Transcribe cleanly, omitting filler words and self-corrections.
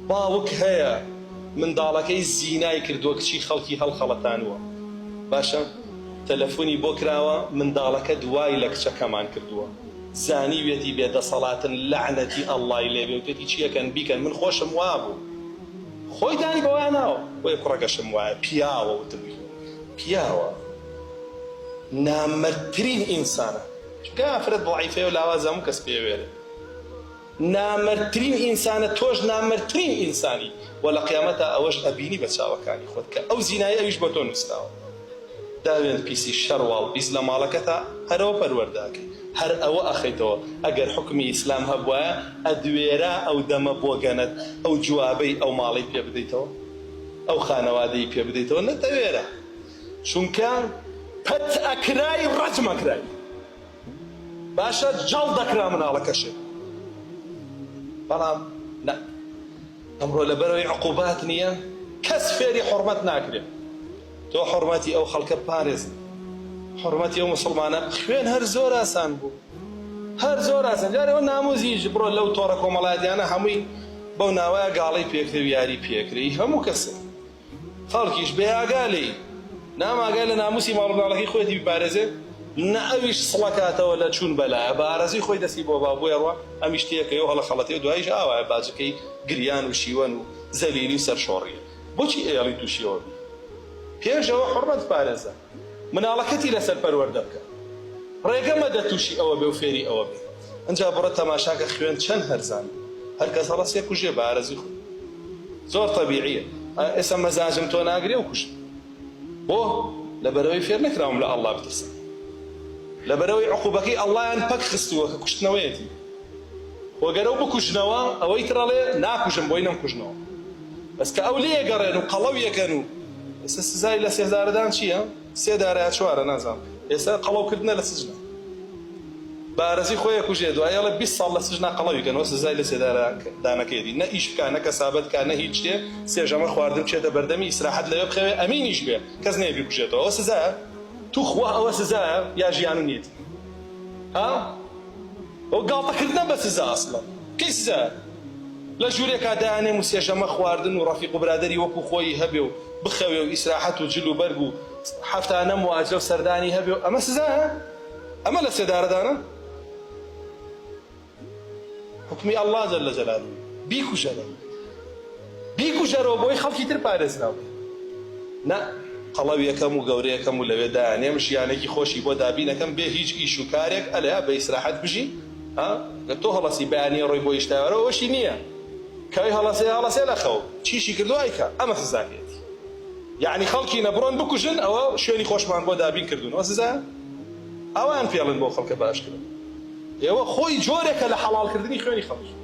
باوک هەیە منداڵەکەی زینای کردووە کچی خەڵکی هەڵخەڵەتانوە باشە تەلەفۆنی بۆ کراوە منداڵەکە دوای لە کچەکەمان کردووە زانیوێتی بێدەسەڵاتن لەعنەتی ئەڵڵای لێبێ وتێتی چیەکەن بیکەن من خۆشم وابوو خۆی دانی بەوای ناوە بۆیە کوڕەکەشم وایە پیاوە وتبووی پیاوە نامەردترین ئینسانە چونکە ئافرەت ضەعیفەیە و لاوازە هەموو کەس پێوێرە نامەردترین ئینسانە تۆش نامەردترین ئینسانی و لە قیامەتە ئەوەش ئەبینی بە چاوەکانی خۆت کە ئەو زینایی ئەویش بۆ تۆ نووسراوە داوێن پیسی شەڕواڵ بیست لە ماڵەکەتا هەرەوە پەروەرداکەی هەر ئەوە ئەخەیتەوە ئەگەر حکمی ئیسلام هەبوایە ئەدوێرە ئەو دەمە بۆگەنت ئەو جوابەی ئەو ماڵی پێ بدەیتەوە ئەو خانەوادەی پێ بدەیتەوە نەتەوێرە چونکە پەت ئەکرای ڕەجم ئەکرای باشە جەڵ دەکرا مناڵەکەشێ بەڵام نە ئەمڕۆ لەبەرەوەی عقوبات نییە کەس فێری حورمەت ناکرێت تۆ حورمەتی ئەو خەڵکە پارێز حورمەتی ئەو مسلمانە خوێن هەر زۆر ئاسان بوو هەر زۆر ئاسان جارەوە ناموزیش بڕۆ لەو تۆڕە کۆمەڵایەتیانە هەمووی بەو ناوایە گاڵی پێکرێ و یاری پێکرێ هەموو کەسێ خەڵکیش بێئاگا لێی ناماگای لە ناموسی ماڵ منداڵەکەی خۆیەتی بپارێزێ نە ئەویش سڵەکاتەوە لە چوون بەلایە بە ئارەزی خۆی دەستی بۆ بابووی ڕوا ئەمیش تێکەوە هەڵە خەڵەتێ و دواییش ئاوایە باجەکەی گریان و شیوەن و زەلیلی و سەرشۆڕیە بۆچی ئێڵی تووشیەوە بی پێشەوە حورمەت پارێزە مناڵەکەتی لەسەر پەروەردە بکە ڕێگە مەدە تووشی ئەوە بێ و فێری ئەوە بێ ئەنجا بڕە تەماشاکە خوێن چەند هەرزان هەر کەس هەڵەسێ کوژێ بە ئارەزی خۆی زۆر تەبیعیە ئێستا مەزاجم تۆ ناگرێ و کوشت بۆ لەبەرەوەی فێر نەکراوم لە ئەڵڵا بترسم لەبەرەوەی عقوبەکەی ئەڵڵایان پەک خستووە کە کوشتنەوەیەتی وەگەرەو بکوژنەوە ئەوەی ترەڵێ ناکوژم بۆی نەمکوژنەوە بەس کە ئەو لێگەڕێن و قەڵەو یەکەن و ئێستا سزای لە سێدارەدان چییە؟ سێدارە چوارە نازانم ئێستا قەڵەوکردنە لە سجنە بە ئارەزی خۆی کوژێ دوای ئەڵێ 20 ساڵ لە سجنا قەڵەویکەنەوە سزای لە سێدارەدانەکەیەتی نە ئیش بکە نە کەسابەت بکە نە هیچ شتێ سێژەمە خواردن بچێتە بەردەمی ئیسراحەت لەوێ بخەوێ ئەمینیش بێ کەس نەیە بیکوژێتەوە ئەوە سزایە تو خوا ئەوە سزایە یا ژیان و نیەتی ها ئەو گاڵتەکردنە بە سزا ئەسڵە کەی سزایە لە ژوورێکا دایانێ و سێژەمە خواردن و ڕەفیق و برادەری وەکو خۆی هەبێ و بخەوێ و ئیسراحەت و جل و بەرگ و هەفتانە مواجە و سەردانی هەبێ و ئەمە سزایە ئەمە لە سێدارەدانە حکمی ئەڵڵا جەل جەلالوه بیکوژەرەوە بۆی خەڵکی تر پارێزراوە نە قەڵەو یەکەم و گەورەیەکەم و لەوێ دایانێم ژیانێکی خۆشی بۆ دابینەکەم بێ هیچ ئیش و کارێک ئەلەیە بە ئیسراحەت بژی گە تۆ هەڵەسی بەیانیە ڕۆی بۆ ئیشتاوەرە ئەوەشی نییە کەوی هەڵەسێ لە خەو چیشی کردو ئایکە ئەمە سزاکێتی یعنی خەڵکی نەبڕۆن بکوژن ئەوە شوێنی خۆشمان بۆ دابین کردوون ئەوە سزایە ئەوان پێڵن بۆ خەڵکە باشکردن ئێوە خۆی جۆرێکە لە حەڵالکردنی خوێنی خەڵک